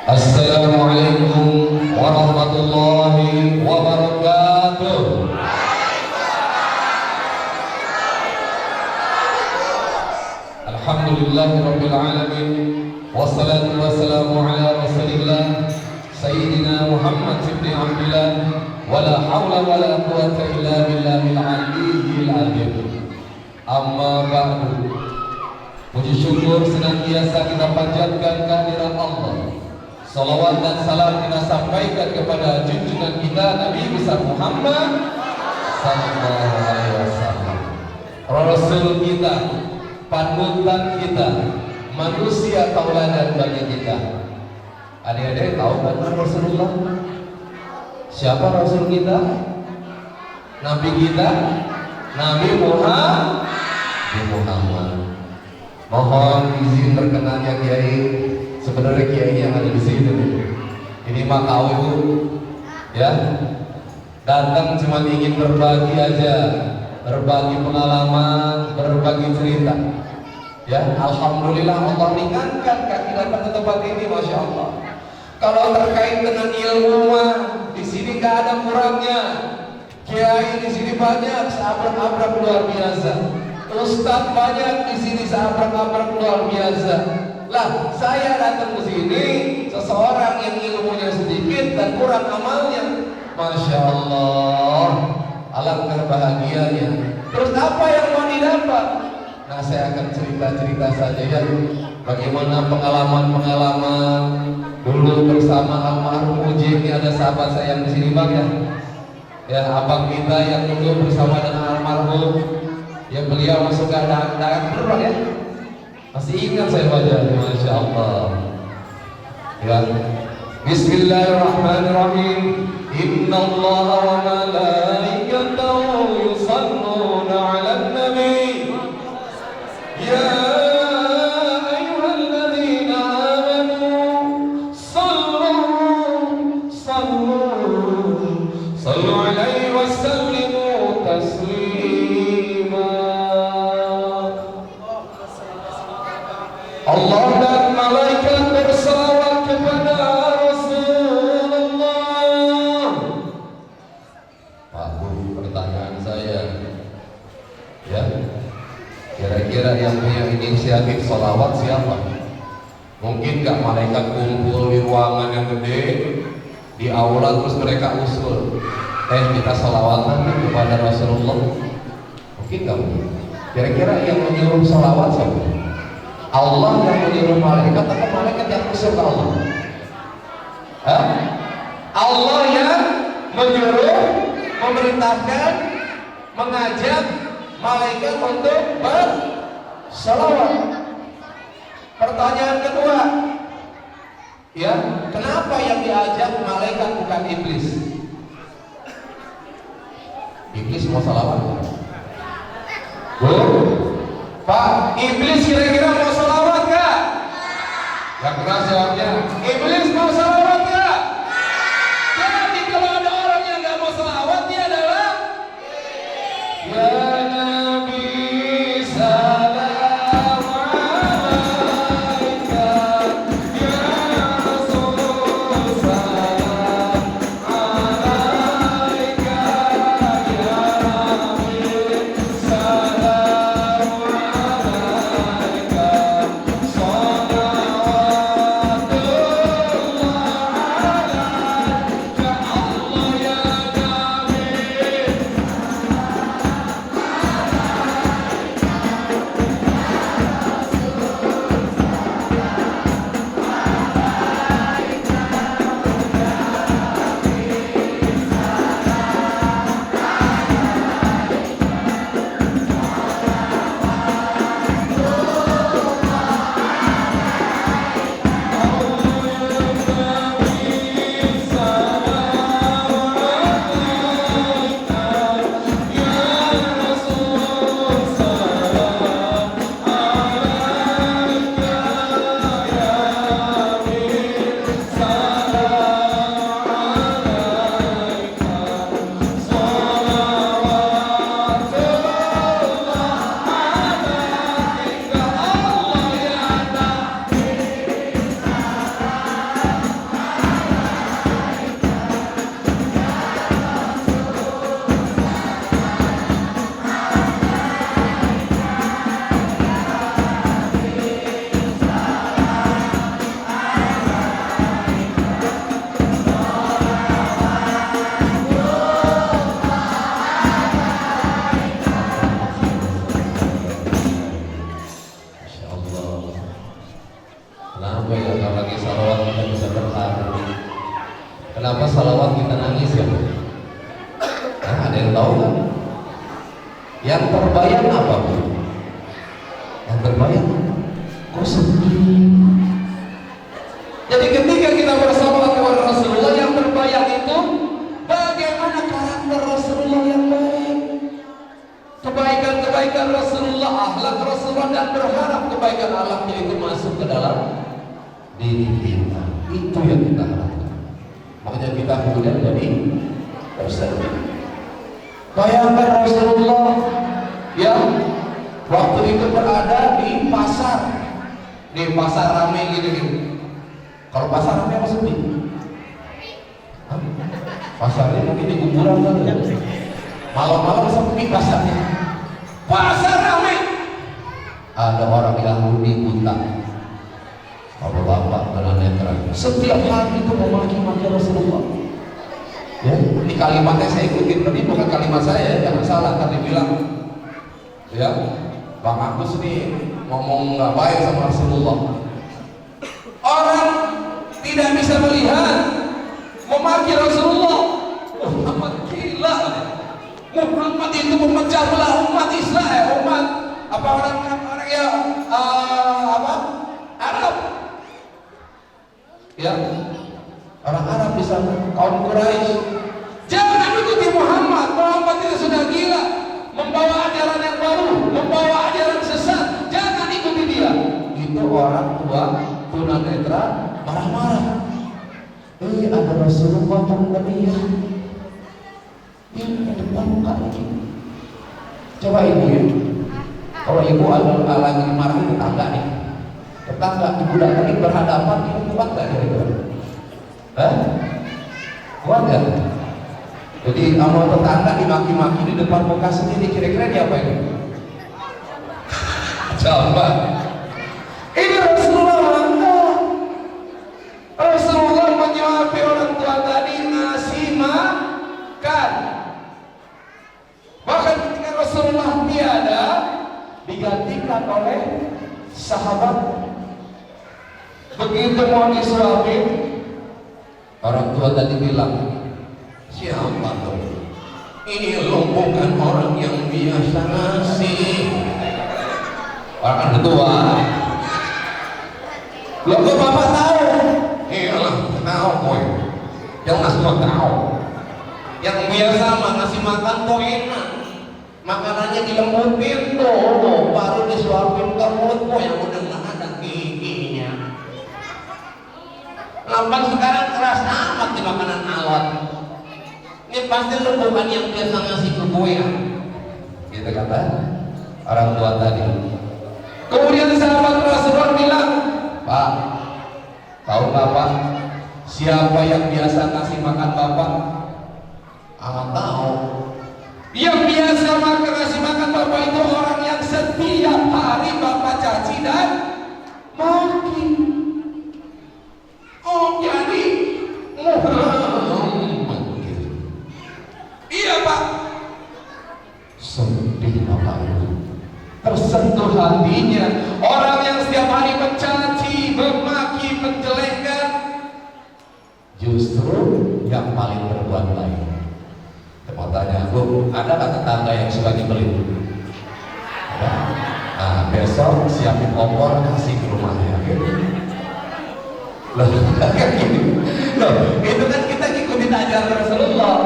Assalamualaikum warahmatullahi wabarakatuh. Alhamdulillahirabbil alamin. Wassalatu wassalamu ala Rasulillah Sayyidina Muhammad ibn Abdillah. Wala haula wala quwwata illa billahil aliyyil azim. Amma ba'du. Puji syukur senantiasa kita panjatkan kehadirat Allah. Salawat dan salam kita sampaikan kepada junjungan kita Nabi besar Muhammad sallallahu alaihi wasallam, Rasul kita, panutan kita, manusia tauladan bagi kita. Adik-adik tahu kan Rasulullah? Siapa Rasul kita? Nabi kita? Nabi Muhammad. Mohon izin berkenannya Kiai. Sebenarnya Kiai yang ada di sini. Ini mah tahu itu, ya. Datang cuma ingin berbagi aja, berbagi pengalaman, berbagi cerita. Ya, alhamdulillah Allah ringankan kaki datang ke tempat ini, masya Allah. Kalau terkait dengan ilmu mah di sini nggak ada kurangnya. Kiai di sini banyak, seabrak-abrak luar biasa. Ustadz banyak di sini, seabrak-abrak luar biasa. Lah, saya datang ke sini seseorang yang ilmunya sedikit dan kurang amalnya. Masya Allah, alangkah bahagianya. Terus apa yang mau didapat? Nah, saya akan cerita-cerita saja ya. Bagaimana pengalaman-pengalaman dulu bersama almarhum Uji. Ini ada sahabat saya yang di sini bang ya. Ya, abang kita yang dulu bersama dengan almarhum. Ya, beliau masuk ke dagang berulang ya. Masih ingat saya wajahnya, masya Allah. Ya, Bismillahirrahmanirrahim. Inna Allah wa malaikatahu yusalluna 'alan nabi. Ya ayyuhalladzina amanu sallu 'alaihi wa sallimu taslima. Allah dan malaikat bersalawat kepada Rasulullah. Pak Guru, pertanyaan saya, ya, kira-kira yang punya inisiatif salawat siapa? Mungkin gak malaikat kumpul di ruangan yang gede, di aula, terus mereka usul, kita salawatan kepada Rasulullah. Mungkin gak mungkin. Kira-kira yang menyuruh salawat siapa? Allah yang menyuruh malaikat atau malaikat yang usul ke Allah? Allah yang menyuruh, memerintahkan, mengajak malaikat untuk bersalawat. Pertanyaan kedua, ya, kenapa yang diajak malaikat bukan iblis? Iblis mau salawat? Pak, iblis kira-kira mau salawat gak? Yang keras jawabnya, iblis mau salawat gak? Jadi kalau ada orang yang gak mau salawat, dia adalah ya Nabi salam alaika, ya Rasul salam alaika, ya Nabi salam. kalau lagi salawat kita bisa terharu. Kenapa salawat kita nangis ya? Nah, ada yang tahu kan? Yang terbayang apa Bu? Yang terbayang kok sedih. Jadi ketika kita bersalawat kepada Rasulullah, yang terbayang itu bagaimana karakter Rasulullah yang baik, kebaikan-kebaikan Rasulullah, akhlak Rasulullah, dan berharap kebaikan akhlaknya itu masuk ke dalam diri kita. Itu yang kita harapkan. Makanya kita kemudian jadi tersenyum. Bayangkan Rasulullah yang waktu itu berada di pasar ramai gitu. Kalau pasar ramai apa sepi? Pasarnya mungkin di kuburan kan? Malam-malam sepi pasarnya. Pasar ramai. Ada orang Yahudi buta, bapak-bapak tunanetra, setiap hari itu memaki-maki Rasulullah. Ya, ini kalimatnya saya ikutin, tadi bukan kalimat saya, jangan salah. Tadi bilang, ya, Bang Agus nih ngomong nggak baik sama Rasulullah. Orang tidak bisa melihat memaki Rasulullah. Muhammad gila. Muhammad itu memecah belah umat Israel, umat apa orang ya Arab. Ya, orang Arab di sana, kaum Quraisy. Jangan ikuti Muhammad. Muhammad itu sudah gila, membawa ajaran yang baru, membawa ajaran sesat. Jangan ikuti dia. Itu orang tua tunanetra marah-marah. Ada Rasulullah yang ini depan muka lagi. Coba ibu ya, kalau ibu lagi marah itu tetangga nih, tetangga ibu datang berhadapan, ibu kuat nggak kira-kira? Kuat nggak? Jadi sama tetangga dimaki-maki di depan muka sendiri, kira-kira dia apa ini? Coba. Ini Rasulullah bangga. Rasulullah menyuapi orang tua tadi, ngasih makan. Bahkan ketika Rasulullah tiada, digantikan oleh sahabat. Begitu mau disuapin, orang tua tadi bilang, siapa tuh? Ini lo bukan orang yang biasa ngasih. Orang tua. Lo kok bapak tahu? Iyalah, tahu boy. Jelas lo tahu. Yang biasa mah ngasih makan tuh enak. Makanannya dilembutin tuh, baru disuapin ke mulutmu yang udah nggak ada giginya. Lampan sekarang keras amat di makanan alot. Ini pasti lu bukan yang biasa ngasih ke gue ya. Gitu kata orang tua tadi. Kemudian sahabat Rasulullah bilang, Pak, tahu nggak Pak, siapa yang biasa ngasih makan Bapak? Tahu. Yang biasa ngasih makan Bapak itu orang yang setiap hari Bapak caci dan maki. Oh, jadi Muhammad. Iya Pak. Sedih Bapak itu, tersentuh hatinya. Orang yang setiap hari mencaci, memaki, menjelekkan, justru yang paling berbuat baik. Mau tanya, Bu, ada nggak tetangga yang suka nyebelin? Ada. Nah, besok siapin opor kasih ke rumahnya. Loh, itu kan kita ngikutin ajaran Rasulullah.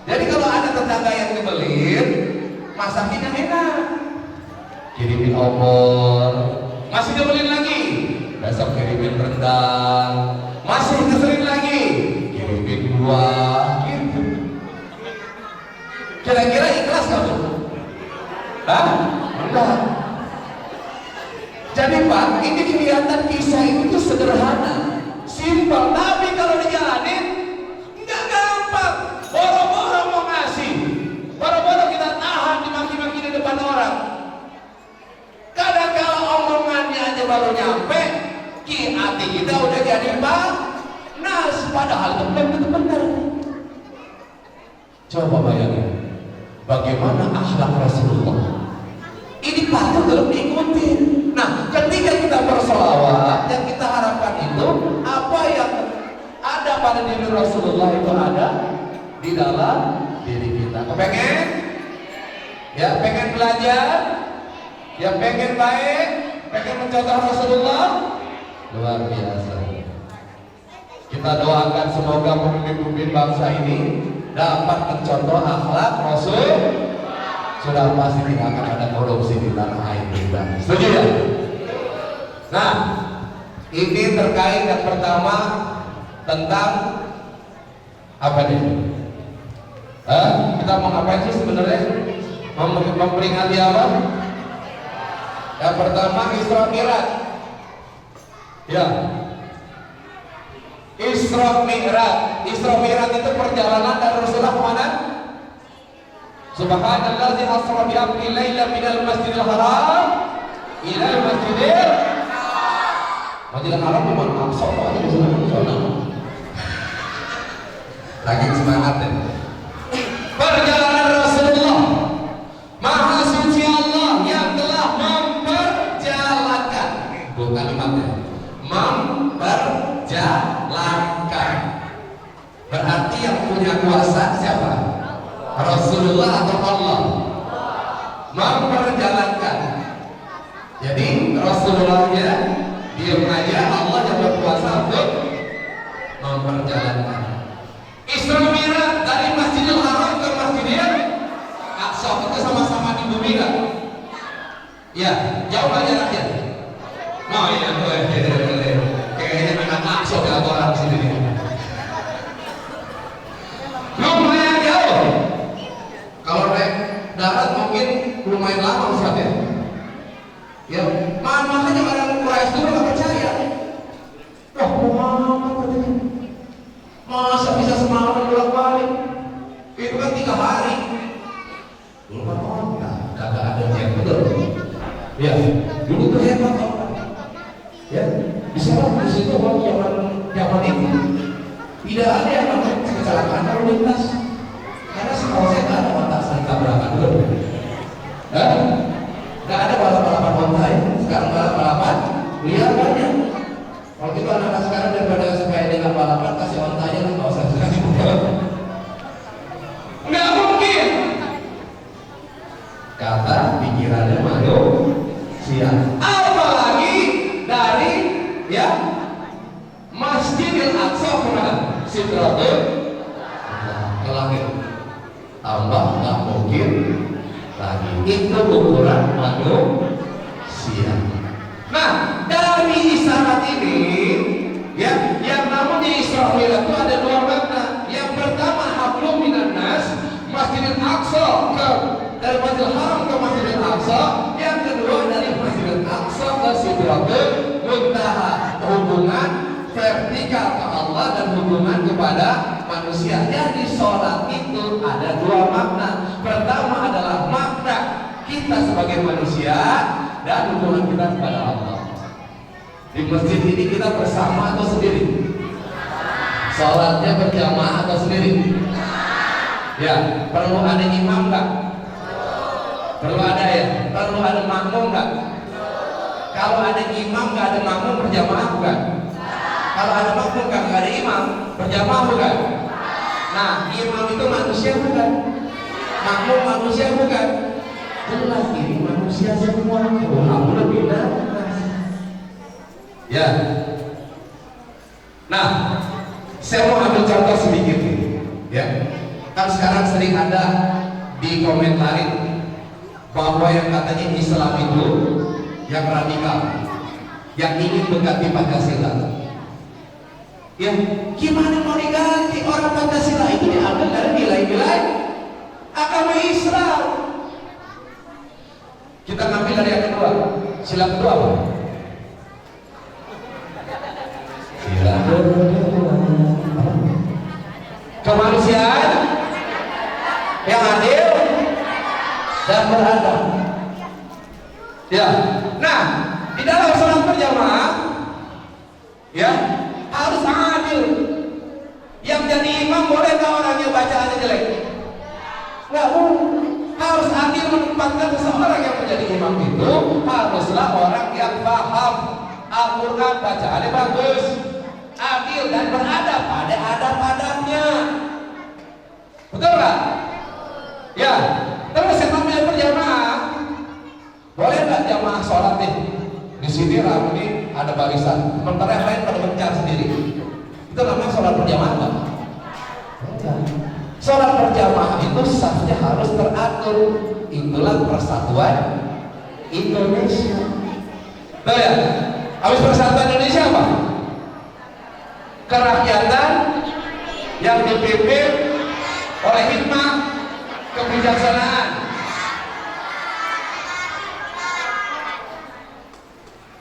Jadi kalau ada tetangga yang nyebelin, masakin yang enak, kirimin opor, masih nyebelin lagi, besok kirimin rendang, masih ngeselin lagi, kirimin buah, gitu. Kira-kira ikhlas kamu? Hah? Enggak. Jadi Pak, ini kelihatan kisah itu tuh sederhana, simpel, tapi kalau dijalanin nggak gampang. Boro-boro mau ngasih, boro-boro kita tahan dimaki-maki di depan orang. Kadang kalau omongannya aja baru nyampe, hati kita udah jadi panas, padahal itu belum tentu benar. Coba bayangin, bagaimana akhlak Rasulullah. Ini patut dalam diikuti. Nah, ketika kita bersolawat, yang kita harapkan itu apa yang ada pada diri Rasulullah itu ada di dalam diri kita. Kepengen? Ya, pengen belajar? Ya, pengen baik? Pengen mencontoh Rasulullah? Luar biasa. Kita doakan semoga pemimpin-pemimpin bangsa ini dapat mencontoh akhlak Rasul. Sudah pasti tidak akan ada korupsi di tanah air kita. Setuju ya? Nah, ini terkait yang pertama tentang apa nih? Kita mau ngapain sih sebenarnya? Memperingati apa? Yang pertama Isra Mi'raj. Ya. Isra Mi'raj. Isra Mi'raj itu perjalanan dari Rasulullah kemana? Subhanallazi asra bi 'abdihi lailan minal masjidil haram ila masjidil haram di mana? Aqsa aja di sana. Lagi semangat ya. Perjalanan Rasulullah Maha suci Allah yang telah memperjalankan. Bukan kalimatnya. Memperjalankan. Berarti yang punya kuasa siapa? Rasulullah atau Allah? Memperjalankan. Jadi Rasulullahnya diam aja, Allah yang berkuasa untuk memperjalankan. Isra Mi'raj dari Masjidil Haram ke Masjidil Aqsa itu sama-sama di bumi kan? Ya, jauh aja jaraknya. Oh iya, boleh. Kayaknya anak Aqsa gak orang di sini. Lumayan jauh. Kalau naik darat mungkin lumayan lama Ustaz ya. Ya, makanya orang Quraisy dulu gak percaya. Wah, Muhammad katanya, masa bisa semalam bolak-balik? Itu kan 3 hari. Dulu kan gak ada yang betul. Ya, dulu tuh hebat orang. Ya, bisa di situ waktu zaman itu tidak ada yang namanya kecelakaan lalu lintas. Karena setahu saya nggak ada kontak saling tabrakan dulu. Nggak ada balap-balapan onta ya. Sekarang balap-balapan liar banyak. Kalau itu anak-anak sekarang daripada supaya dengan balapan kasih ontanya lah, nggak usah kasih balap. Nggak mungkin. Kata pikirannya manusia. Apalagi dari ya Masjidil Aqsa kemana? Sidratul ke langit. Tambah nggak mungkin lagi. Itu ukuran manusia. Nah, dari isyarat ini ya, yang namanya Isra Mi'raj itu ada 2 makna. Yang pertama hablum minan nas, Masjidil Aqsa dari Masjidil Haram ke Masjidil Aqsa. Yang kedua dari Masjidil Aqsa ke Sidratul Muntaha, hubungan vertikal ke Allah dan hubungan kepada manusia. Jadi sholat itu ada 2 makna. Pertama adalah makna kita sebagai manusia dan hubungan kita kepada Allah. Di masjid ini kita bersama atau sendiri? Sholatnya berjamaah atau sendiri? Ya, perlu ada imam nggak? Perlu ada ya? Perlu ada makmum nggak? Kalau ada imam nggak ada makmum berjamaah bukan? Kalau ada makmum nggak ada imam berjamaah bukan? Nah, imam itu manusia bukan? Makmum manusia bukan? Jelas ini manusia semua. Alhamdulillah beda. Ya. Nah, saya mau ambil contoh sedikit nih. Ya. Kan sekarang sering ada di komentarin bahwa yang katanya Islam itu yang radikal, yang ingin mengganti Pancasila. Ya, gimana mau diganti? Orang Pancasila itu diambil dari nilai-nilai agama Islam. Kita ngambil dari yang kedua. Sila kedua apa? Sila kedua kemanusiaan yang adil dan beradab. Ya. Nah, di dalam sholat berjamaah ya harus adil. Yang jadi imam boleh nggak orang yang bacaannya jelek? Nggak boleh. Harus adil menempatkan seseorang yang menjadi imam itu haruslah orang yang paham Al-Quran, bacaannya bagus. adil dan beradab pada adab-adabnya. Betul nggak? Ya. Terus yang namanya berjamaah, boleh nggak jamaah sholat nih? Di sini ramu ini ada barisan, sementara yang lain pada mencar sendiri. Itu namanya sholat berjamaah nggak? Sholat berjamaah itu safnya harus teratur. Itulah persatuan Indonesia. Tuh ya, habis persatuan Indonesia apa? Kerakyatan yang dipimpin oleh hikmah kebijaksanaan.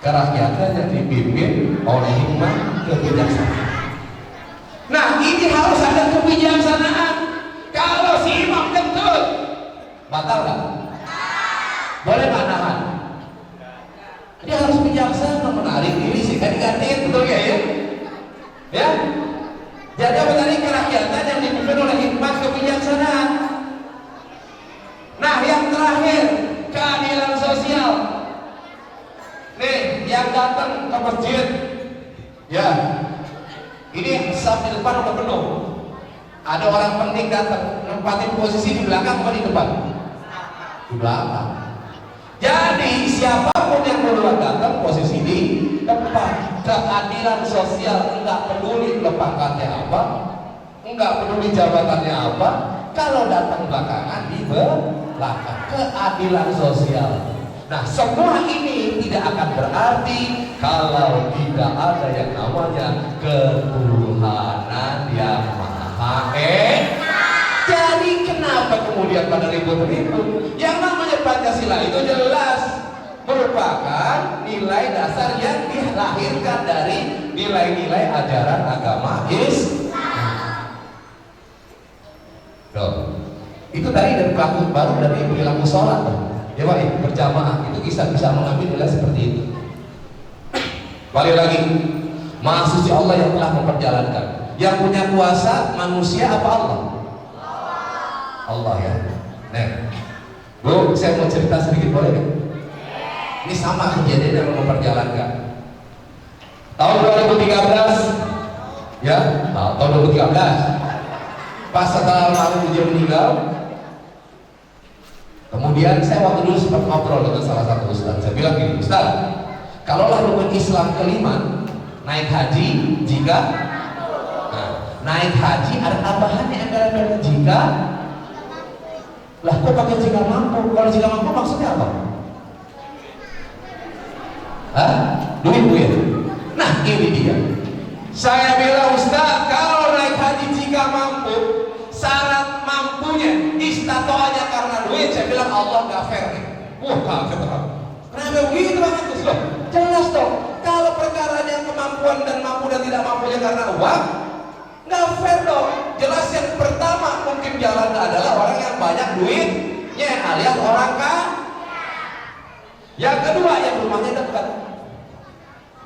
Kerakyatan yang dipimpin oleh hikmah kebijaksanaan. Nah, ini harus ada kebijaksanaan. Kalau si imam kentut, batal nggak? Boleh nggak nahan? Dia harus bijaksana menarik diri sih, kan digantiin, betul ya? Ya. Jadi apa tadi? Kerakyatan yang dipimpin oleh hikmah kebijaksanaan. Nah, yang terakhir, keadilan sosial. Nih, yang datang ke masjid, ya, ini saf di depan udah penuh. Ada orang penting datang, nempatin posisi di belakang atau di depan? Di belakang. Jadi siapapun yang duluan datang posisi di depan. Keadilan sosial, enggak peduli pangkatnya apa, enggak peduli jabatannya apa. Kalau datang belakangan di belakang. Keadilan sosial. Nah, semua ini tidak akan berarti kalau tidak ada yang namanya ketuhanan yang Maha Esa. Jadi kenapa kemudian pada ribut-ribut? Yang namanya Pancasila itu jelas merupakan nilai dasar yang dilahirkan dari nilai-nilai ajaran agama Islam. Itu tadi dari pelaku baru dari perilaku sholat. Ya Pak, berjamaah itu bisa mengambil nilai seperti itu. Balik lagi, Maha Suci Allah yang telah memperjalankan. Yang punya kuasa manusia apa Allah? Allah ya. Nah, Bu, saya mau cerita sedikit boleh kan? Ini sama kejadian yang memperjalankan. Tahun 2013, ya, tahun 2013, pas setelah almarhum dia meninggal, kemudian saya waktu dulu sempat ngobrol dengan salah satu ustaz. Saya bilang gini, Ustaz, kalaulah rukun Islam kelima, naik haji jika, naik haji ada tambahannya embel-embel jika. Lah kok pakai jika mampu? Kalau jika mampu maksudnya apa? Hah? Duit. Nah ini dia. Saya bilang Ustaz, kalau naik haji jika mampu, syarat mampunya istatoanya karena duit. Saya bilang Allah nggak fair nih. Wah kaget orang. Kenapa begitu Bang Agus? Loh jelas dong. Kalau perkaranya kemampuan dan mampu dan tidak mampunya karena uang, nggak fair dong. Jelas yang pertama mungkin jalan adalah orang yang banyak duitnya alias orang kaya. Yang kedua yang rumahnya dekat.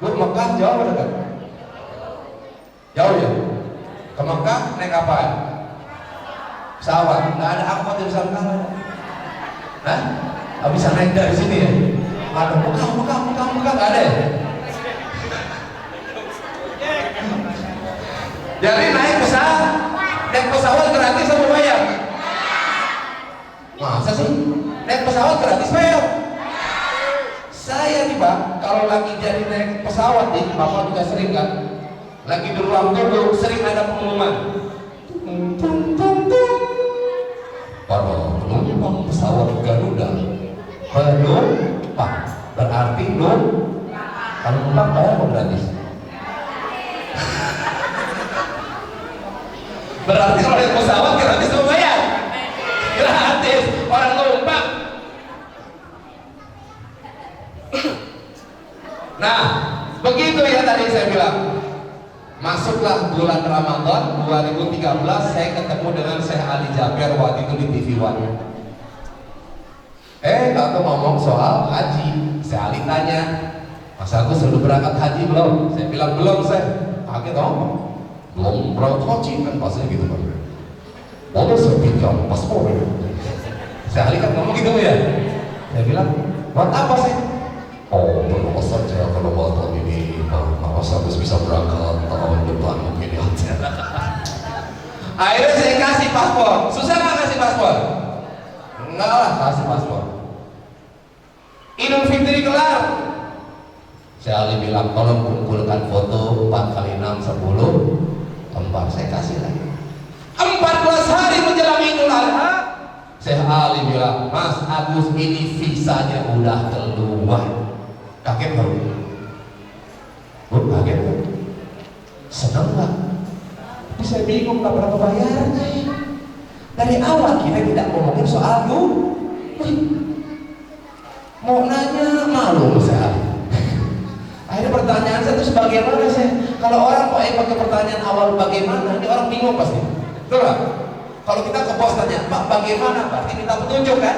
Bu, Mekah jauh atau dekat? Jauh ya? Ke Mekah naik apa? Pesawat. Nggak ada angkot di sana. Hah? Nggak bisa naik dari sini ya? Ada Mekah nggak ada ya? Jadi naik pesawat gratis atau bayar? Masa sih? Naik pesawat gratis bayar? Saya nih Pak, kalau lagi jadi naik pesawat nih, Bapak juga sering kan? Lagi di ruang tunggu sering ada pengumuman. Para penumpang pesawat Garuda penumpang berarti kalau numpang bayar apa gratis? Berarti kalau naik pesawat gratis atau bayar? Gratis, orang numpang. Nah, begitu ya tadi saya bilang. Masuklah bulan Ramadan 2013, saya ketemu dengan Syekh Ali Jaber waktu itu di TV One. Aku ngomong soal haji. Syekh Ali tanya, Mas Agus sudah berangkat haji belum? Saya bilang belum, Syekh. Kaget ngomong. Belum berangkat haji kan pasnya gitu kan. Boleh sepinjam paspor. Syekh Ali kan ngomong gitu ya. Saya bilang, buat apa sih? Oh, berdoa saja kalau tahun ini Mas Agus bisa berangkat tahun depan. 10 lembar, saya kasih lagi. 14 hari menjelang Idul Adha, Syekh Ali bilang, Mas Agus ini visanya udah keluar. Kaget baru? Bu, kaget kan? Senang nggak? Tapi saya bingung nggak berapa bayarnya. Dari awal kita tidak ngomongin soal mau nanya malu saya. Akhirnya pertanyaan saya itu bagaimana sih? Kalau orang pakai pertanyaan awal bagaimana, ini orang bingung pasti. Betul nggak? Kalau kita ke bos tanya, Pak bagaimana? Berarti minta petunjuk kan?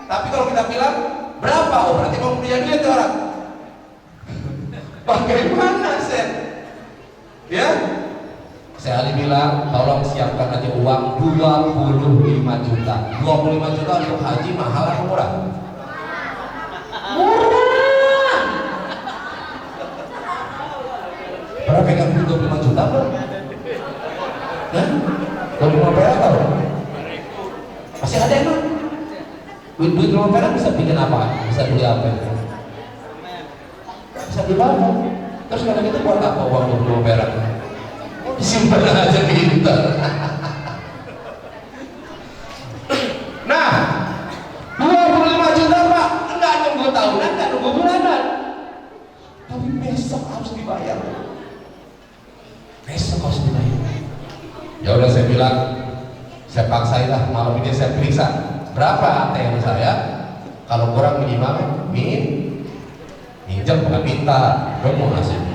Tapi kalau kita bilang berapa? Oh berarti mau punya duit orang. Bagaimana sih? Ya? Saya Ali bilang, tolong siapkan aja uang 25 juta. 25 juta untuk haji mahal atau murah? Murah. Berapa pegang 25 juta bro? Hah? 25 perak tau? Masih ada emang? Duit 25 perak bisa bikin apa? Bisa beli apa? Bisa dibawa. Terus kadang itu buat apa uang 25 perak? Disimpan aja pintar. Nah 25 juta Pak, enggak nunggu tahunan, enggak nunggu bulanan, tapi besok harus dibayar. Besok harus dibayar. Ya udah saya bilang, saya paksain lah, malam ini saya periksa berapa ATM saya. Kalau kurang minimal minjam bukan minta, gue mau ngasih.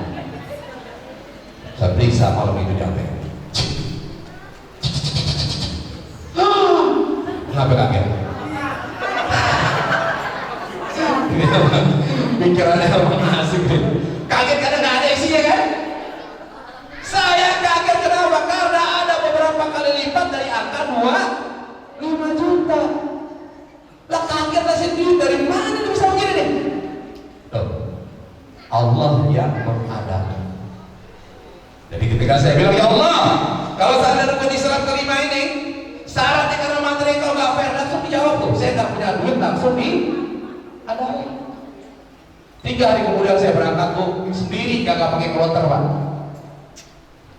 Saya periksa malam itu capek. Kenapa kaget? Pikirannya emang asik. Kaget karena nggak ada isinya kan? Saya kaget kenapa? Karena ada beberapa kali lipat dari angka 5 juta. Lah kaget lah sendiri, dari mana dia bisa begini nih? Allah yang mengadakan. Jadi ketika saya bilang, ya Allah, kalau saya ada di surat kelima ini, syaratnya karena materi kalau nggak fair, langsung dijawab tuh. Saya nggak punya duit, langsung ada. 3 hari kemudian saya berangkat tuh sendiri, nggak pakai kloter Pak.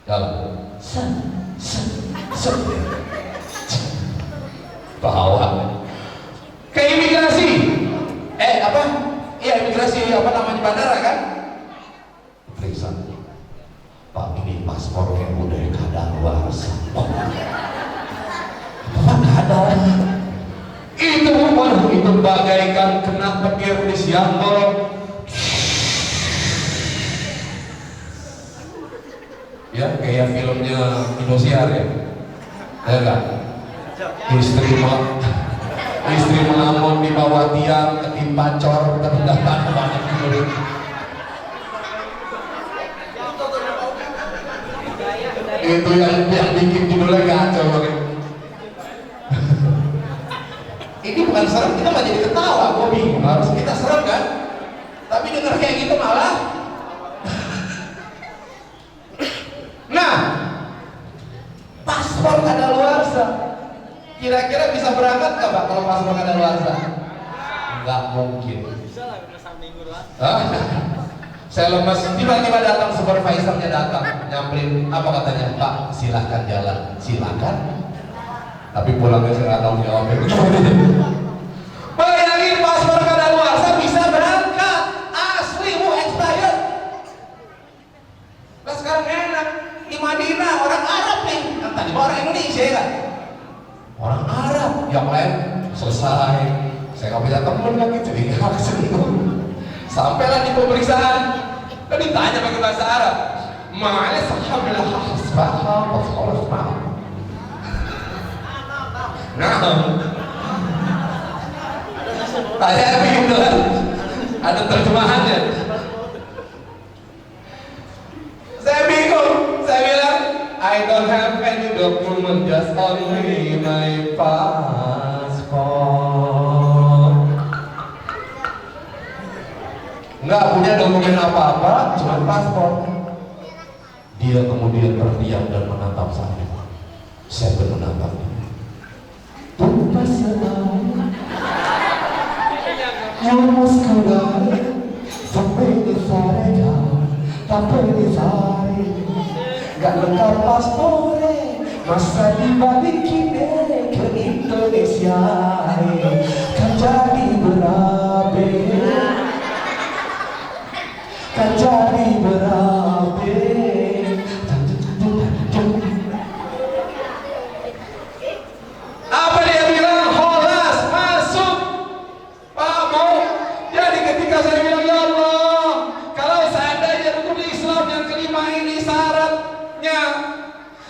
Jalan, bawa ke imigrasi. Imigrasi apa namanya bandara kan? Periksa. Pak ini paspornya udah kadaluarsa. Pak kadal. Itu bagaikan kena petir di siambol. Ya kayak filmnya Indosiar ya. Ya kan? Istri melamun di bawah tiang ketimpa cor terdapat banyak kulit. Itu yang bikin judulnya kacau banget. Ini bukan serem, kita malah jadi ketawa. Gue bingung, harus kita serem kan? Tapi dengar kayak gitu malah. Nah, paspor kadaluarsa. Kira-kira bisa berangkat nggak Pak kalau paspor kadaluarsa? Nggak mungkin. Saya lemes, tiba-tiba datang supervisornya datang, nyamperin, apa katanya? Pak, silahkan jalan. Silahkan. Tapi pulangnya saya nggak tahu jawabnya. Bayangin paspor kadaluarsa bisa berangkat, asli expired. Nah sekarang enak di Madinah orang Arab nih, kan tadi orang Indonesia ya kan? Orang Arab, yang lain selesai. Saya nggak bisa temen lagi, jadi nggak kesini. Sampailah di pemeriksaan, dan ditanya pakai bahasa Arab. Ma'ala sahabilah hasbahha wa khalafah. Nah, saya begitu kan, ada terjemahannya. Saya bingung, saya bilang, I don't have any document, just only my passport. Nggak punya dokumen apa-apa, cuma paspor. Dia kemudian terdiam dan menatap saya. Saya pun menatap dia. gak lengkap paspornya, masa dibalik kini ke Indonesia kan jadi berabe, kan jadi berabe. Apa dia bilang? Holas masuk Pak Mo. Jadi ketika saya bilang, ya Allah, kalau seandainya rukun Islam yang kelima ini syaratnya,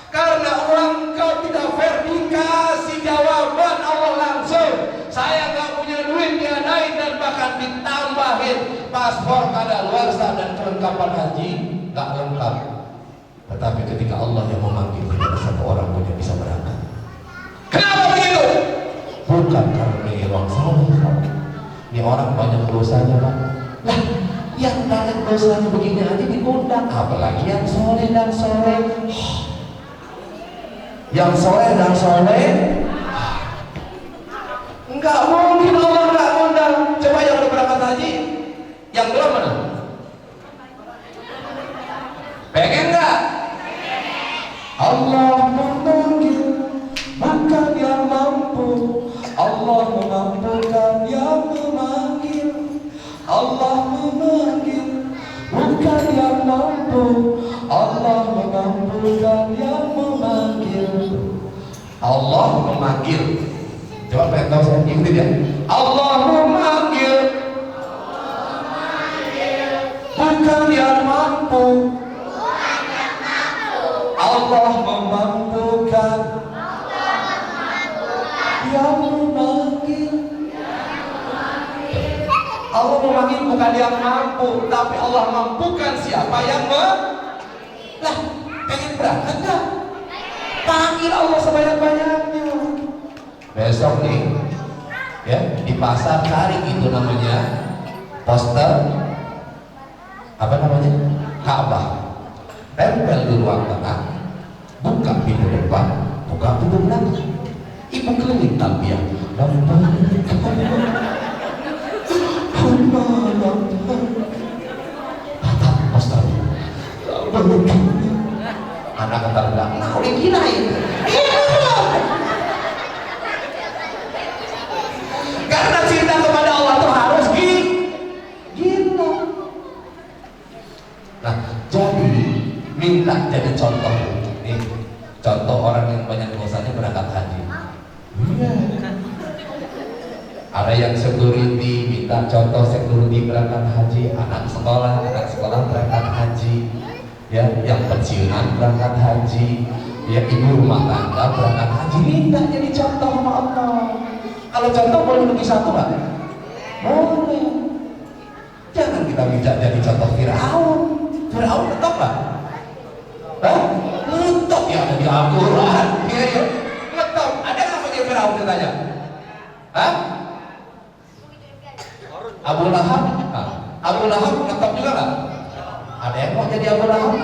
karena orang kau tidak fair dikasih jawaban Allah langsung, saya nggak punya duit diadain dan bahkan ditambahin paspor kadaluarsa dan kelengkapan haji nggak lengkap. Tetapi ketika Allah yang memanggil, tidak ada satu orang pun yang bisa berangkat. Kenapa begitu? Bukan karena ini orang salah. Ini orang banyak dosanya, Pak. Lah, yang banyak dosanya begini aja diundang, apalagi yang soleh dan soleh. Yang soleh dan soleh, enggak mungkin Allah enggak undang. Coba yang udah berangkat haji, yang belum mana? Pengen enggak? Allah memanggil, bukan yang mampu. Allah memampukan yang memanggil. Allah memanggil, bukan yang mampu. Allah memampukan yang memanggil. Allah memanggil. Coba pengen tahu saya ikutin ya. Allah memanggil, bukan yang mampu. Allah memampukan yang memanggil. Allah memanggil bukan yang mampu, tapi Allah mampukan siapa yang lah, pengen berangkat enggak? Panggil Allah sebanyak-banyaknya. Besok nih, ya di pasar cari itu namanya poster apa namanya? Ka'bah. Tempel di ruang tengah, buka pintu depan, buka pintu belakang. Ibu keliling talbiyah. Tatap poster. Anak kata enggak, nah udah gila ini. Karena cinta kepada Allah itu harus gila. Nah, jadi minta jadi contoh. Nih, contoh orang yang banyak dosanya berangkat haji. Ada yang security, minta contoh security berangkat haji. Anak sekolah berangkat haji. Ya, yang pensiunan berangkat haji. Ya, ibu rumah tangga berangkat haji. Minta jadi contoh sama Allah. Kalau contoh boleh lebih satu nggak? Boleh. Jangan kita minta jadi contoh Firaun. Firaun tetap nggak? Ngetop ya ada di Al-Quran. Iya, ngetop. Ada nggak punya Firaun katanya? Abu Lahab? Abu Lahab ngetop juga nggak? Ada yang mau jadi Abu Lahab?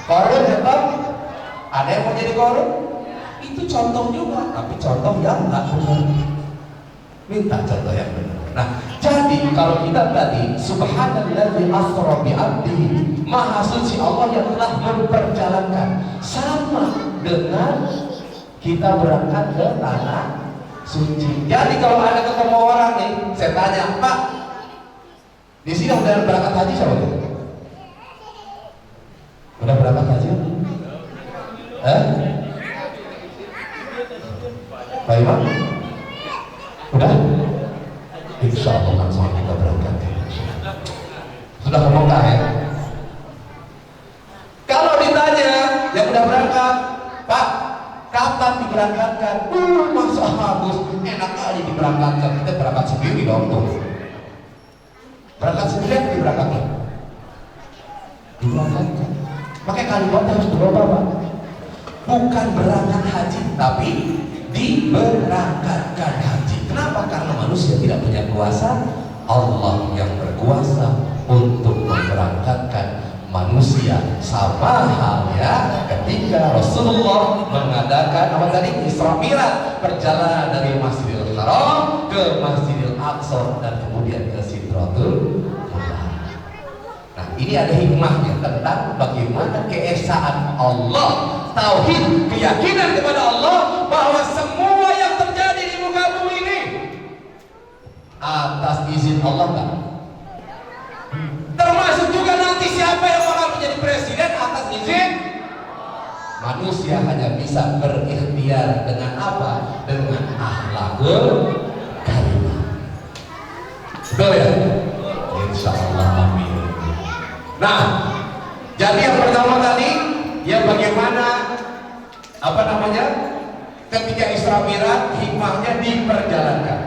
Korun ngetop? Ada yang mau jadi korun? Itu contoh juga, tapi contoh yang nggak benar. Minta contoh yang benar. Nah, jadi kalau kita tadi subhanalladzi asra bi 'abdihi, maha suci Allah yang telah memperjalankan, sama dengan kita berangkat ke tanah suci. Jadi kalau ada ketemu orang nih, saya tanya, Pak, di sini udah berangkat haji siapa tuh? Udah berangkat haji? Pak Imam? Udah? Insya Allah kan semua kita berangkat ya. Sudah ngomong gak ya? Kalau ditanya yang udah berangkat, Pak, kapan diberangkatkan? Masa harus enak aja diberangkatkan. Kita berangkat sendiri dong tuh. Berangkat sendiri diberangkatkan. Diberangkatkan. Makanya kalimatnya harus berubah, Pak. Bukan berangkat haji, tapi diberangkatkan haji. Kenapa? Karena manusia tidak punya kuasa. Allah yang berkuasa untuk memberangkatkan manusia. Sama halnya ketika Rasulullah mengadakan apa tadi? Isra Mi'raj, perjalanan dari Masjidil Haram ke Masjidil Aqsa dan kemudian ke Sidratul Muntaha. Nah, ini ada hikmahnya tentang bagaimana keesaan Allah, tauhid, keyakinan kepada Allah bahwa semua yang terjadi di muka bumi ini atas izin Allah kan? Termasuk juga nanti siapa yang bakal menjadi presiden atas izin. Manusia hanya bisa berikhtiar dengan apa? Dengan akhlakul karimah. Betul ya? Insya Allah, amin. Nah, jadi yang pertama tadi ya bagaimana apa namanya ketika Isra Mi'raj hikmahnya diperjalankan.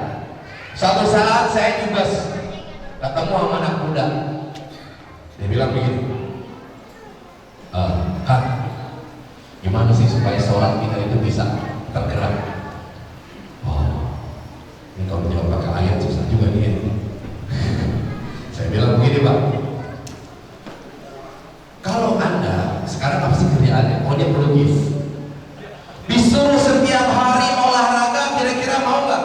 Suatu saat saya juga ketemu sama anak muda. Dia bilang begini, Kak, gimana sih supaya sholat kita itu bisa tergerak? Oh, ini kalau jawab pakai ayat susah juga nih. Saya bilang begini, Pak, kalau Anda sekarang apa sih kerjaannya? Oh, dia pelukis. Disuruh setiap hari olahraga, kira-kira mau nggak?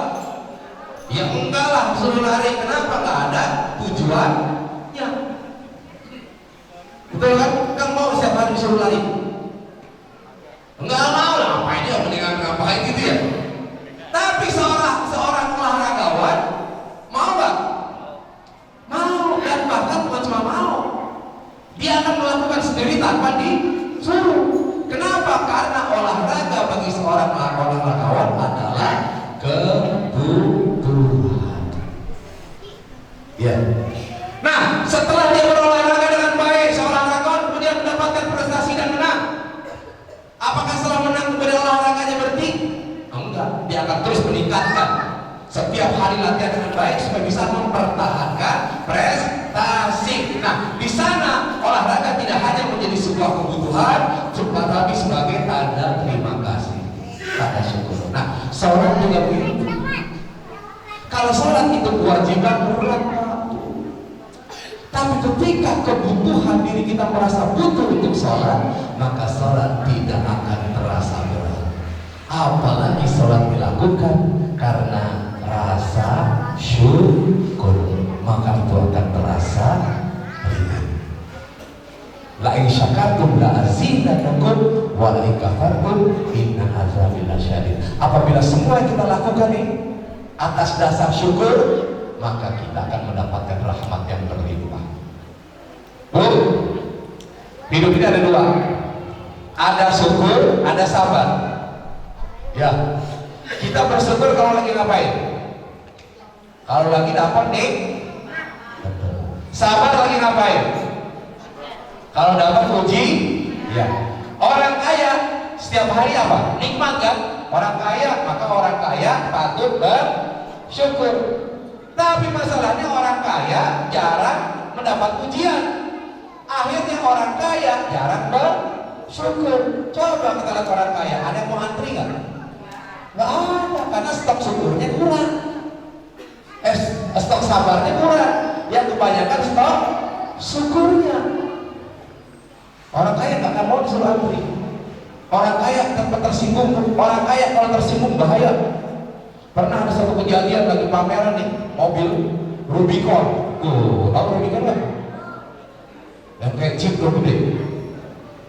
Ya enggak lah, suruh lari. Kenapa? Nggak ada tujuannya. Betul kan? Kan mau setiap hari disuruh lari? Enggak mau lah, ngapain dia, mendingan ngapain gitu ya. Tapi seorang olahragawan mau nggak? Mau, dan bahkan bukan cuma mau, dia akan melakukan sendiri tanpa disuruh. Kenapa? Karena olahraga bagi seorang olahragawan adalah kebutuhan. Ya. Nah, setelah dia berolahraga dengan baik, seorang olahragawan kemudian mendapatkan prestasi dan menang. Apakah setelah menang kemudian olahraganya berhenti? Enggak, dia akan terus meningkatkan setiap hari latihan dengan baik supaya bisa mempertahankan prestasi. Nah, di sana olahraga tidak hanya menjadi sebuah kebutuhan, tapi sebagai tanda terima kasih, tanda syukur. Nah, sholat juga begitu. Kalau sholat itu kewajiban berat, tapi ketika kebutuhan diri kita merasa butuh untuk sholat, maka sholat tidak akan terasa berat. Apalagi sholat dilakukan karena rasa syukur, maka itu akan terasa ringan. La in syakartum la azidannakum wa la in kafartum inna azabi lasyadid. Apabila semua yang kita lakukan ini atas dasar syukur, maka kita akan mendapatkan rahmat yang berlimpah. Bu, hidup ini ada dua, ada syukur, ada sabar. Ya, kita bersyukur kalau lagi ngapain? Kalau lagi dapat nih, sabar lagi ngapain? Kalau dapat uji, ya. Orang kaya setiap hari apa? Nikmat kan? Orang kaya, maka orang kaya patut bersyukur. Tapi masalahnya orang kaya jarang mendapat ujian. Akhirnya orang kaya jarang bersyukur. Coba kita lihat orang kaya, ada yang mau antri nggak? Nggak ada, karena stok syukurnya kurang. Stok sabarnya kurang. Yang kebanyakan stok syukurnya. Orang kaya nggak akan mau disuruh antri. Orang kaya tempat tersinggung. Orang kaya kalau tersinggung bahaya. Pernah ada satu kejadian lagi pameran nih, mobil Rubicon. Tahu Rubicon nggak? Yang kayak jeep gede.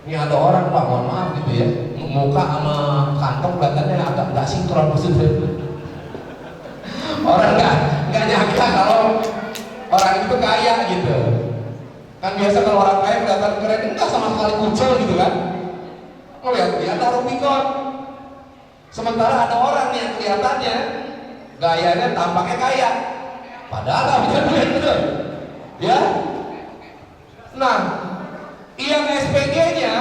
Ini ada orang, Pak, mohon maaf gitu ya, muka sama kantong kelihatannya agak nggak sinkron maksudnya. Orang nggak nyangka kalau orang itu kaya gitu. Kan biasa kalau orang kaya kelihatan keren, enggak sama sekali kucel gitu kan. Ngeliat dia ada Rubicon. Sementara ada orang yang kelihatannya gayanya tampaknya kaya, padahal nggak punya duit gitu. Ya. Nah, yang SPG-nya,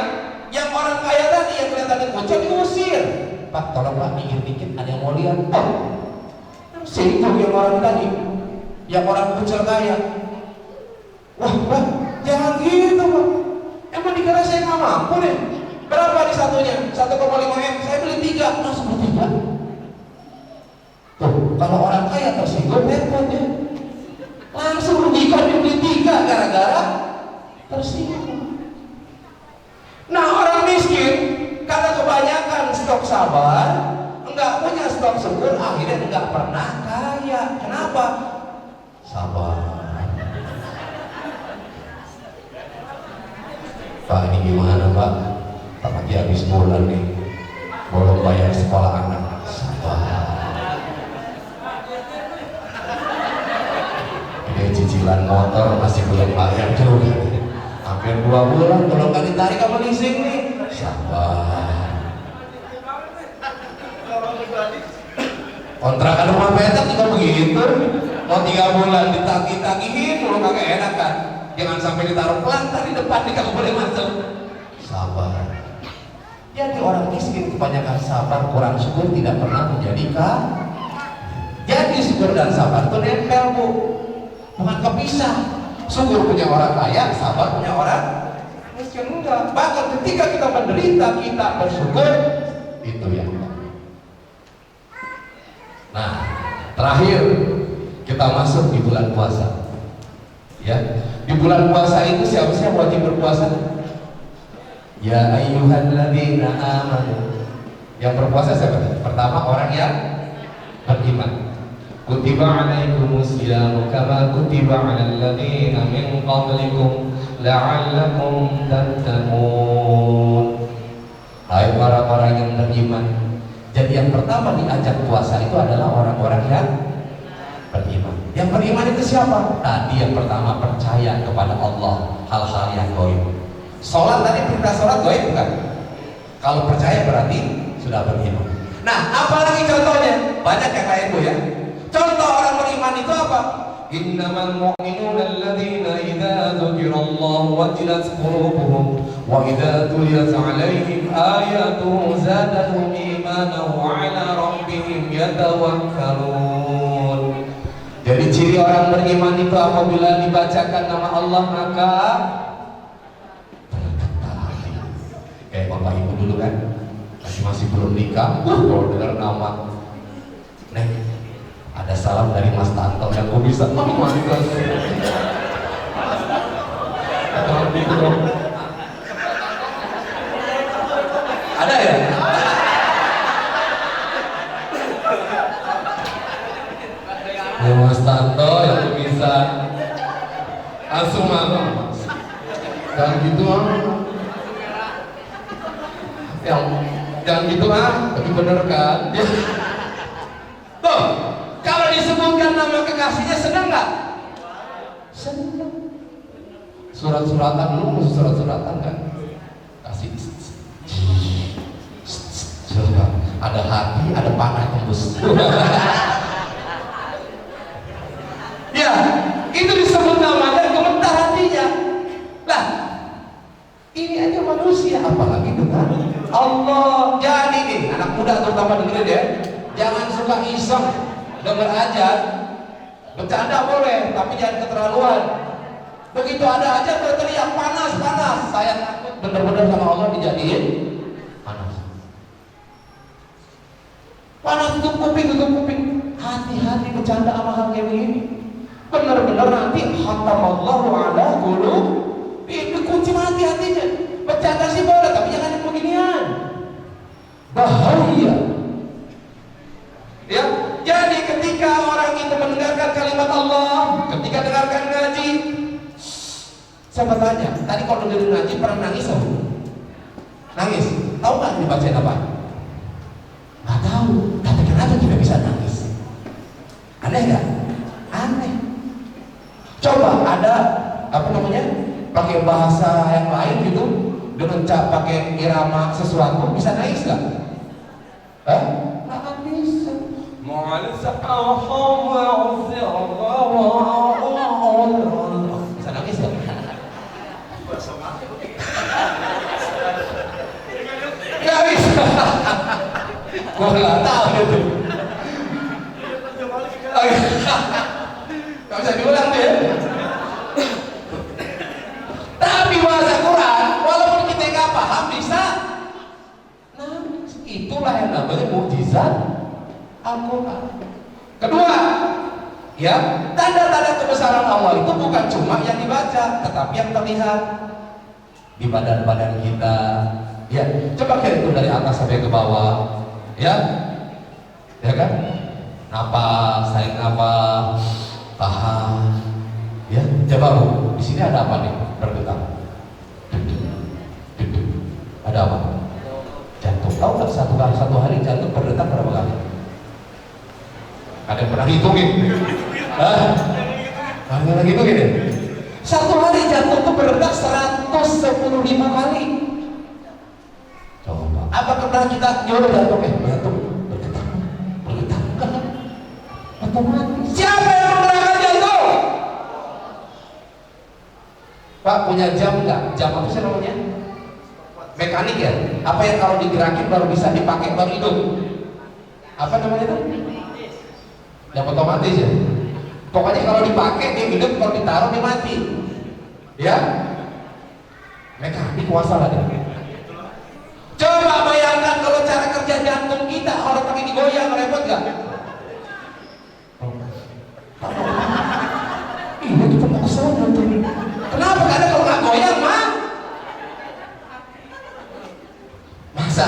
yang orang kaya tadi yang kelihatannya kucel diusir. Pak, tolong Pak, minggir dikit, ada yang mau lihat. Sibuk yang orang tadi, yang orang kucel kaya. Wah, jangan gitu Pak. Emang dikira saya nggak mampu deh. Berapa di satunya? 1,5 M. Saya beli 3. Langsung beli 3. Tuh, kalau orang kaya tersinggung repot ya. Langsung rugikan dia beli 3 gara-gara tersinggung. Nah, orang miskin karena kebanyakan stok sabar, enggak punya stok syukur, akhirnya enggak pernah kaya. Kenapa? Sabar. Pak ini gimana Pak? Tak lagi habis bulan nih, belum bayar sekolah anak. Sabar. Ini cicilan motor masih belum bayar juga. Hampir 2 bulan kalau nggak ditarik sama leasing nih. Sabar. Kontrakan rumah petak juga begitu. Mau 3 bulan ditagih-tagihin, kalau kagak enak kan. Jangan sampai ditaruh pelantar di depan, nih kagak boleh masuk. Sabar. Jadi orang miskin kebanyakan sabar, kurang syukur tidak pernah menjadi kaya. Jadi syukur dan sabar itu nempel bu, bukan kepisah. Syukur punya orang kaya, sabar punya orang miskin enggak. Bahkan ketika kita menderita, kita bersyukur, itu yang. Nah, terakhir kita masuk di bulan puasa. Ya, di bulan puasa itu siapa wajib berpuasa? Ya ayyuhalladzina amanu. Yang berpuasa siapa? Pertama orang yang beriman. Kutiba alaikumusyamu kama kutiba alal ladzina min qablikum la'allakum tattaqun. Hai orang-orang yang beriman. Jadi yang pertama diajak puasa itu adalah orang-orang yang beriman. Yang beriman itu siapa? Tadi yang pertama percaya kepada Allah, hal-hal yang gaib. Sholat tadi perintah sholat gaib bukan? Kalau percaya berarti sudah beriman. Nah, apalagi contohnya? Banyak yang lain bu ya. Contoh orang beriman itu apa? Innamal mu'minuna alladzina idza dzukirallahu wajilat qulubuhum wa idza tuliyat 'alaihim ayatuhu zadatuhum imanan wa 'ala rabbihim yatawakkalun. Jadi ciri orang beriman itu apabila dibacakan nama Allah maka kayak bapak ibu dulu kan masih belum nikah, kalau dengar nama Neng ada salam dari Mas Tanto yang kok bisa ada ya? Ya Mas Tanto yang bisa langsung malam dan gitu yang gitu tapi bener kan? Tuh, kalau disebutkan nama kekasihnya senang nggak? Senang. Surat-suratan dulu, musuh surat-suratan kan? Kasih. Ada hati, ada panah tembus. Ya, itu disebut namanya gemetar hatinya. Lah, ini aja manusia, apalagi dengan Allah. Jadi nih, anak muda terutama dengerin ya, jangan suka iseng denger aja. Bercanda boleh, tapi jangan keterlaluan. Begitu ada aja berteriak panas. Saya takut bener-bener sama Allah dijadiin panas. Panas tutup kuping. Hati-hati bercanda sama hal kayak begini. Bener-bener nanti khatamallahu ala qulub. Ini kunci hati-hatinya. Bercanda sih boleh, tapi jangan yang beginian. Bahaya. Ya, jadi ketika orang itu mendengarkan kalimat Allah, ketika dengarkan ngaji, saya bertanya, tadi kalau dengerin ngaji pernah nangis atau? Nangis? Tahu nggak dibacain apa? Nggak tahu. Tapi kenapa kita bisa nangis? Aneh nggak? Aneh. Coba ada apa namanya? Pakai bahasa yang lain gitu, dengan pakai irama sesuatu bisa nangis nggak? Nggak bisa. Bisa nangis nggak? Nggak bisa. Gua nggak tahu itu. Nggak bisa diulang deh. Tapi bahasa Quran, walaupun kita nggak paham bisa. Nah, itulah yang namanya mukjizat Al-Quran. Kedua, ya, tanda-tanda kebesaran Allah itu bukan cuma yang dibaca, tetapi yang terlihat di badan-badan kita. Ya, coba hitung dari atas sampai ke bawah, ya kan? Napas, tarik napas, tahan. Ya, coba bu, di sini ada apa nih? Bergetar. Ada apa? Jantung. Tahu nggak satu hari jantung berdetak berapa kali? Ada yang pernah hitungin? Hah? Ada lagi hitungin ya? Satu hari jantung itu berdetak 110.000 kali. Coba. Apakah pernah kita nyuruh jantung? Jantung berdetak, berdetak. Otomatis. Siapa yang menggerakkan jantung? Pak punya jam nggak? Jam apa sih namanya? Mekanik ya? Apa yang kalau digerakin baru bisa dipakai baru hidup? Apa namanya itu? Yang otomatis ya? Pokoknya kalau dipakai dia hidup, kalau ditaruh dia mati. Ya? Mekanik kuasa lah dia. Coba bayangkan kalau cara kerja jantung kita orang pakai digoyang, repot gak? Ini kita mau kesana jantung. Kenapa? Karena kalau nggak goyang mah masa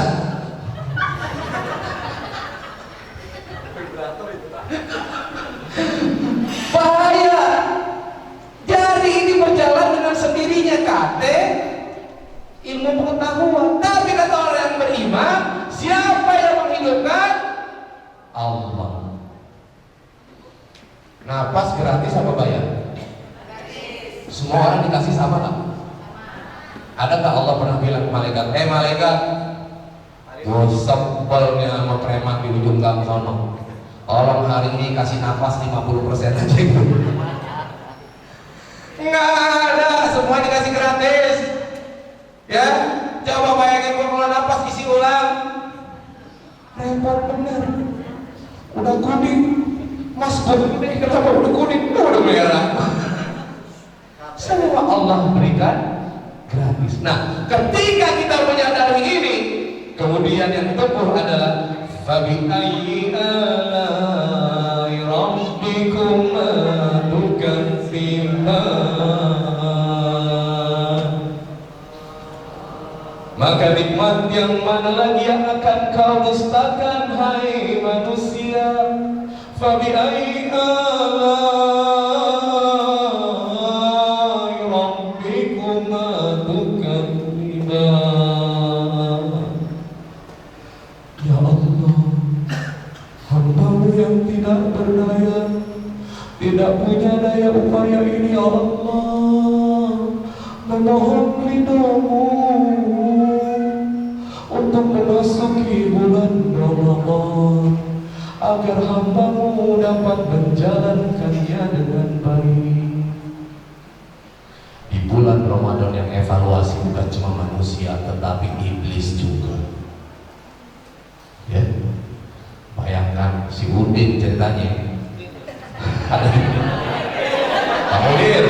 bahaya. Jadi ini berjalan dengan sendirinya kate ilmu pengetahuan. Tapi kata orang yang beriman, siapa yang menghidupkan? Allah. Napas gratis apa bayar? Semua orang dikasih sama nggak? Ada nggak Allah pernah bilang ke malaikat, malaikat, gue sebelnya sama preman di ujung gang sono. Tolong hari ini kasih nafas 50% aja itu. Nggak ada, semua dikasih gratis. Ya, coba bayangin gue kalau nafas isi ulang. Repot bener. Udah kuning, mas gue kenapa udah kuning? Udah merah. Semua Allah berikan gratis. Nah, ketika kita menyadari ini, kemudian yang tumbuh adalah fabi ayyi alai rabbikuma tukadziban. Maka nikmat yang mana lagi yang akan kau dustakan, hai manusia? Fabi ayyi alai ya Allah, hamba-Mu yang tidak berdaya, tidak punya daya upaya ini, ya Allah, memohon ridho-Mu untuk memasuki bulan Ramadan, agar hamba-Mu dapat menjalankannya dengan baik. Di bulan Ramadan yang evaluasi bukan cuma manusia, tetapi iblis juga. Ya, bayangkan si Udin ceritanya. Bang Udin,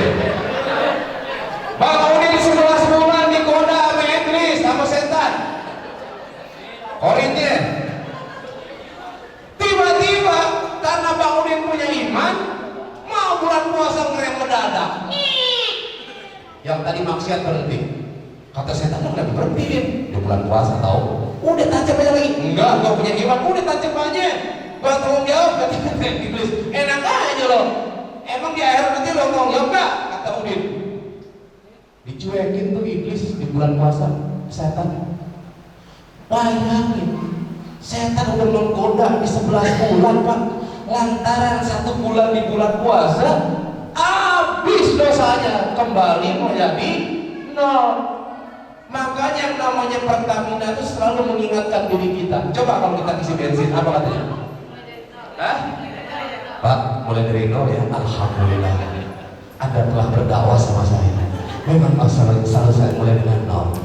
Bang Udin 11 bulan digoda sama iblis, sama setan. Korinnya. Tiba-tiba karena Bang Udin punya iman, mau bulan puasa ngerem mendadak. Yang tadi maksiat berhenti. Kata setan, lu kenapa berhentiin? Di bulan puasa tahu. Udah tancap aja lagi. Enggak, gua punya iman, udah tancap aja. Gua tanggung jawab, kata iblis. Enak aja lo. Emang di akhirat nanti lo tanggung jawab gak? Kata Udin. Dicuekin tuh iblis di bulan puasa, setan. Bayangin, setan udah menggoda di 11 bulan, Pak. Lantaran 1 bulan di bulan puasa, habis dosanya, kembali menjadi 0. Makanya yang namanya Pertamina itu selalu mengingatkan diri kita. Coba kalau kita isi bensin, apa katanya? Hah? Pak, mulai dari 0 ya. Alhamdulillah, Anda telah berdakwah sama saya. Memang selalu saya mulai dengan 0.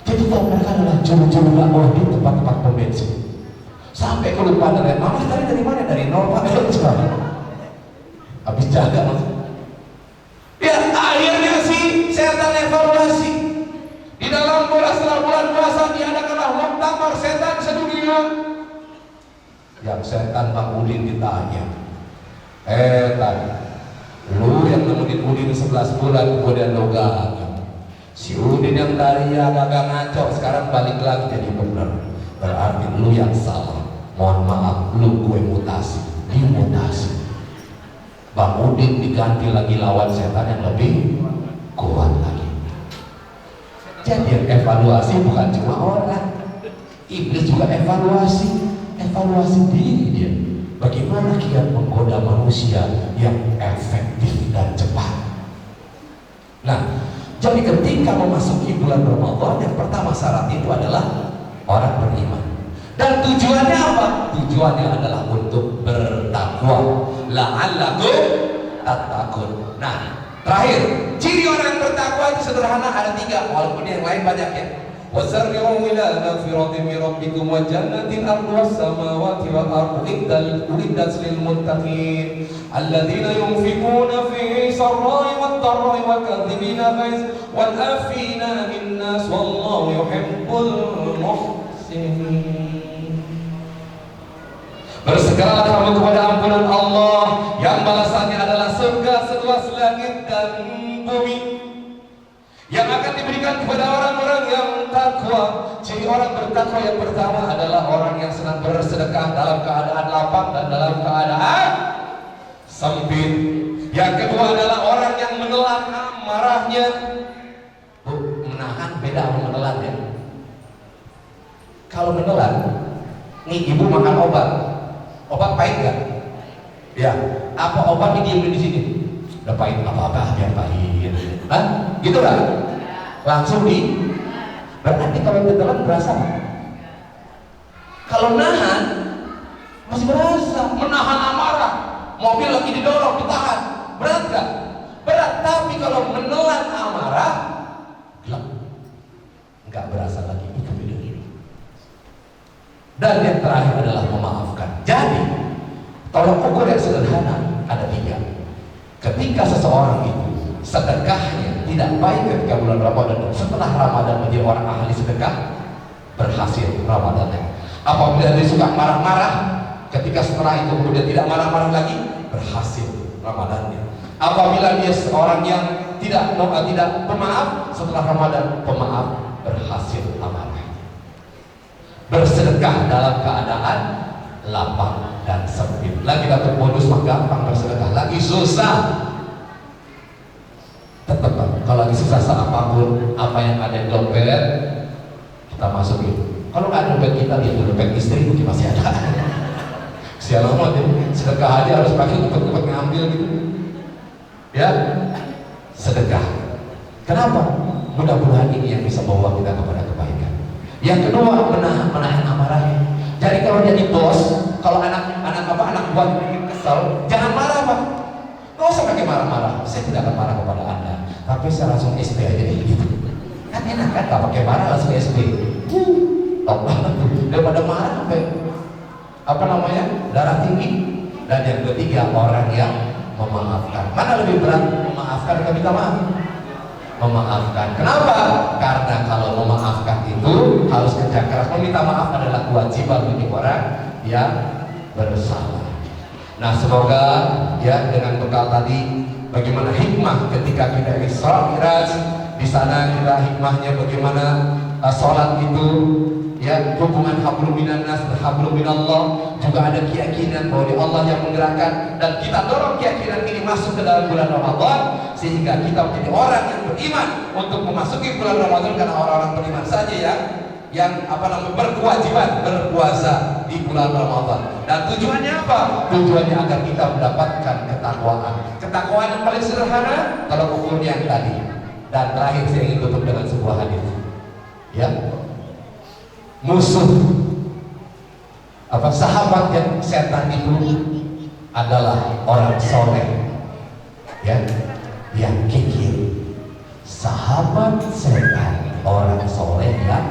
Jadi kalau mereka adalah juru-juru dakwah di tempat-tempat pom bensin. Sampai kelupaan dari mama tadi dari mana? Dari 0 Pak. Habis jaga mas. Ya akhirnya si setan evaluasi. Di dalam setelah bulan puasa diadakanlah muktamar setan sedunia. Yang setan Bang Udin ditanya, Tan, lu yang nemenin Udin 11 bulan kemudian lo gagal. Si Udin yang tadi ya gagal ngaco, sekarang balik lagi jadi benar. Berarti lu yang salah. Mohon maaf, lu gue mutasi, dimutasi. Bang Udin diganti lagi lawan setan yang lebih kuat lagi. Jadi evaluasi bukan cuma orang, iblis juga evaluasi diri dia. Bagaimana kiat menggoda manusia yang efektif dan cepat. Nah, jadi ketika memasuki bulan Ramadan, yang pertama syarat itu adalah orang beriman. Dan tujuannya apa? Tujuannya adalah untuk bertakwa. La'allakum tattaqun. Nah, terakhir, ciri orang yang bertakwa itu sederhana, ada 3, walaupun yang lain banyak ya. Wasari'u ila magfiratin min rabbikum wa jannatin arduha as-samawati wal ardu uiddat lil muttaqin alladzina yunfiquna fi sarra'i wad dharra'i wal kadhibina wal afina minnas wallahu yuhibbul muhsinin. Bersegeralah kamu kepada ampunan Allah yang balasannya adalah surga seluas langit dan bumi, yang akan diberikan kepada orang-orang yang takwa. Ciri orang bertakwa yang pertama adalah orang yang senang bersedekah dalam keadaan lapang dan dalam keadaan sempit. Yang kedua adalah orang yang menelan amarahnya. Menahan beda sama menelan ya. Kalau menelan, nih ibu makan obat pahit nggak? Ya, apa obat ini di sini? Udah pahit apa-apa biar pahit. Hah? Gitu kan? Langsung berarti kalau tetelan berasa nggak? Kalau nahan masih berasa. Menahan amarah, mobil lagi didorong, ditahan, berat nggak? Berat. Tapi kalau menelan amarah, nggak berasa lagi. Itu beda. Dan yang terakhir adalah memaafkan. Jadi tolak ukur yang sederhana ada 3. Ketika seseorang itu sedekahnya tidak baik ketika bulan Ramadan, setelah Ramadan menjadi orang ahli sedekah, berhasil Ramadannya. Apabila dia suka marah-marah, ketika setelah itu kemudian tidak marah-marah lagi, berhasil Ramadannya. Apabila dia seorang yang tidak pemaaf, setelah Ramadan pemaaf, berhasil amalnya. Bersedekah dalam keadaan lapang dan sempit. Lagi dapat bonus mah gampang bersedekah, lagi susah tetap kalau lagi susah apapun, apa yang ada di dompet kita masukin. Kalau nggak ada dompet kita, lihat dompet istri mungkin masih ada. Sialan banget ya, sedekah aja harus pakai tempat ngambil gitu ya. Sedekah, kenapa? Mudah-mudahan ini yang bisa bawa kita kepada kebaikan. Yang kedua, menahan amarahnya. Jadi kalau jadi bos, kalau anak buat bikin kesel, jangan marah Pak. Nggak usah pakai marah-marah. Saya tidak akan marah kepada Anda, tapi saya langsung SP aja deh gitu. Kan enak kan, nggak pakai marah langsung SP. Top banget tuh. Daripada marah sampai darah tinggi. Dan yang ketiga, orang yang memaafkan. Mana lebih berat, memaafkan atau minta maaf? Memaafkan. Kenapa? Karena kalau memaafkan itu harus kerja keras. Meminta maaf adalah kewajiban bagi orang yang bersalah. Nah, semoga ya dengan bekal tadi bagaimana hikmah ketika kita Isra Mi'raj, di sana kita hikmahnya bagaimana sholat itu ya hubungan hablum minan nas dan hablum minallah, juga ada keyakinan bahwa di Allah yang menggerakkan, dan kita dorong keyakinan ini masuk ke dalam bulan Ramadan sehingga kita menjadi orang yang beriman untuk memasuki bulan Ramadan, karena orang-orang beriman saja yang berkewajiban berpuasa di bulan Ramadan. Dan tujuannya apa? Tujuannya agar kita mendapatkan ketakwaan. Ketakwaan yang paling sederhana kalau ukurnya yang tadi. Dan terakhir saya ingin tutup dengan sebuah hadis. Ya, musuh sahabat yang setan itu adalah orang soleh ya, yang kikir. Sahabat setan orang soleh yang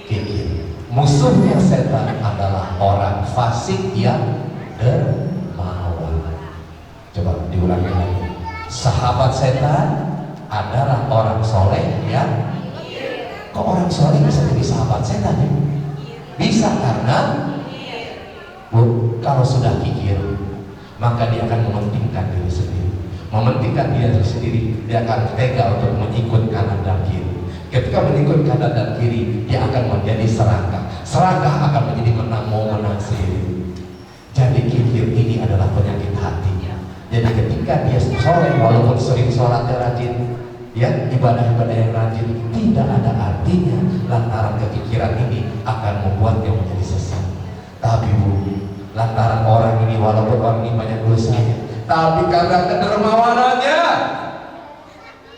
kikir. Musuhnya setan adalah orang fasik yang dermawan. Coba diulangi lagi. Sahabat setan adalah orang soleh yang, kok orang soleh bisa jadi sahabat setan ya? Bisa karena kalau sudah kikir maka dia akan mementingkan diri sendiri. Mementingkan diri sendiri, dia akan tega untuk mengikut kanan dan kiri. Ketika mengikut kanan dan kiri, dia akan menjadi serakah. Serakah akan menjadi menang sendiri. Jadi kikir ini adalah penyakit hatinya. Jadi ketika dia soleh, walaupun sering sholatnya rajin, ya ibadah-ibadah yang rajin tidak ada artinya lantaran kepikiran ini akan membuatnya menjadi sesat. Tapi Bu, lantaran orang ini walaupun orang ini banyak dosanya, tapi karena kedermawanannya,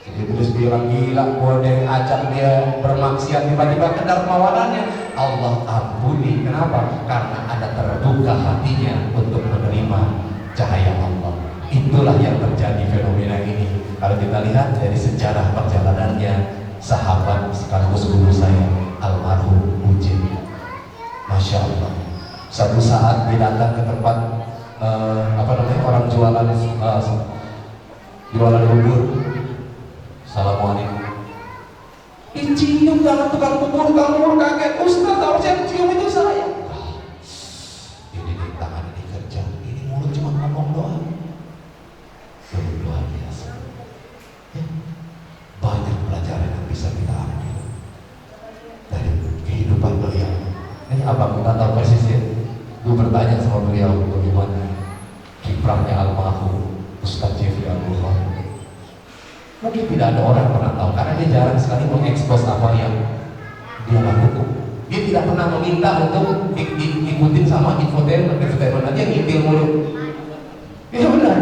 jadi terus bilang gila, gua yang ajak dia bermaksiat, tiba-tiba kedermawanannya Allah ampuni. Kenapa? Karena ada terbuka hatinya untuk menerima cahaya Allah. Itulah yang terjadi fenomena ini. Kalau kita lihat dari sejarah perjalanannya sahabat sekaligus guru saya almarhum Ujin, Masya Allah, satu saat dia datang ke tempat orang jualan bubur. Assalamualaikum. Dicium tangan tukang bubur kaget, Ustaz harusnya cium itu saya. Ini tangan ini kerja, ini mulut cuma ngomong doang. Luar biasa. Ya, banyak pelajaran yang bisa kita ambil dari kehidupan beliau. Ini abang kita tahu persis ya. Gue bertanya sama beliau bagaimana kiprahnya almarhum Ustaz Jeffrey Al-Bukhari. Mungkin tidak ada orang yang pernah tahu karena dia jarang sekali mengekspos apa yang dia lakukan. Dia tidak pernah meminta untuk ikutin sama infotainment aja, ngipil mulu. Iya benar.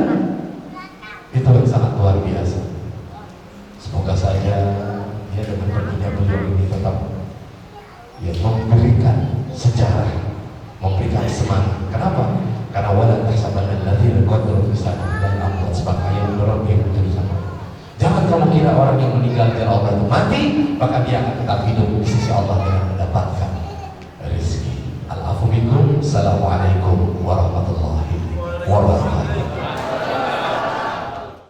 Itu yang sangat luar biasa. Semoga saja ya dengan perginya beliau ini tetap ya memberikan sejarah, memberikan semangat. Kenapa? Karena wala tahsabanna alladziina qatalu fi sabilillahi amwat sebagaimana orang yang bersama. Jangan kamu kira orang yang meninggal di jalan Allah itu mati, maka dia akan tetap hidup di sisi Allah dengan mendapatkan rezeki. Al-afu minkum. Assalamualaikum warahmatullahi wabarakatuh.